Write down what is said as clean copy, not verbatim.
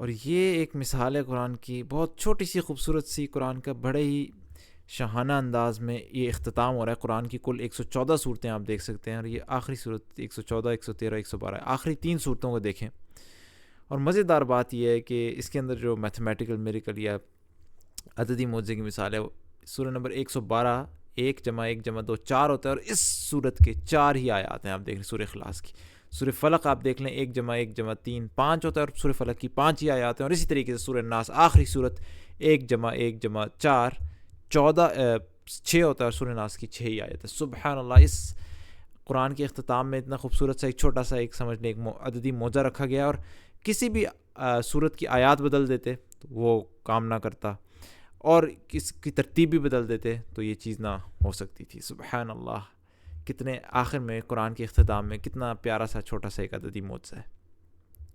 اور یہ ایک مثال ہے قرآن کی، بہت چھوٹی سی خوبصورت سی قرآن کا بڑے ہی شاہانہ انداز میں یہ اختتام ہو رہا ہے۔ قرآن کی کل 114 صورتیں آپ دیکھ سکتے ہیں، اور یہ آخری صورت 114، 113، 112 آخری 3 صورتوں کو دیکھیں۔ اور مزیدار بات یہ ہے کہ اس کے اندر جو میتھمیٹیکل میریکل یا عددی معجزے کی مثال ہے، سورہ نمبر 112 1 + 1 + 2 4 ہوتا ہے، اور اس صورت کے 4 ہی آیات ہیں۔ آپ دیکھ لیں سورہ اخلاص کی، سورہ فلق آپ دیکھ لیں 1 + 1 + 3 5 ہوتا ہے، اور سورہ فلق کی 5 ہی آیات ہیں۔ اور اسی طریقے سے سورہ ناس آخری صورت 1 + 1 + 4 6 ہوتا ہے، اور سورہ ناس کی 6 ہی آیت ہے۔ سبحان اللہ، اس قرآن کے اختتام میں اتنا خوبصورت سا ایک چھوٹا سا ایک سمجھ لیں ایک عددی معجزہ رکھا گیا، اور کسی بھی صورت کی آیات بدل دیتے تو وہ کام نہ کرتا، اور اس کی ترتیب بھی بدل دیتے تو یہ چیز نہ ہو سکتی تھی۔ سبحان اللہ، کتنے آخر میں قرآن کے اختتام میں کتنا پیارا سا چھوٹا سا ایک عددی معجزہ ہے۔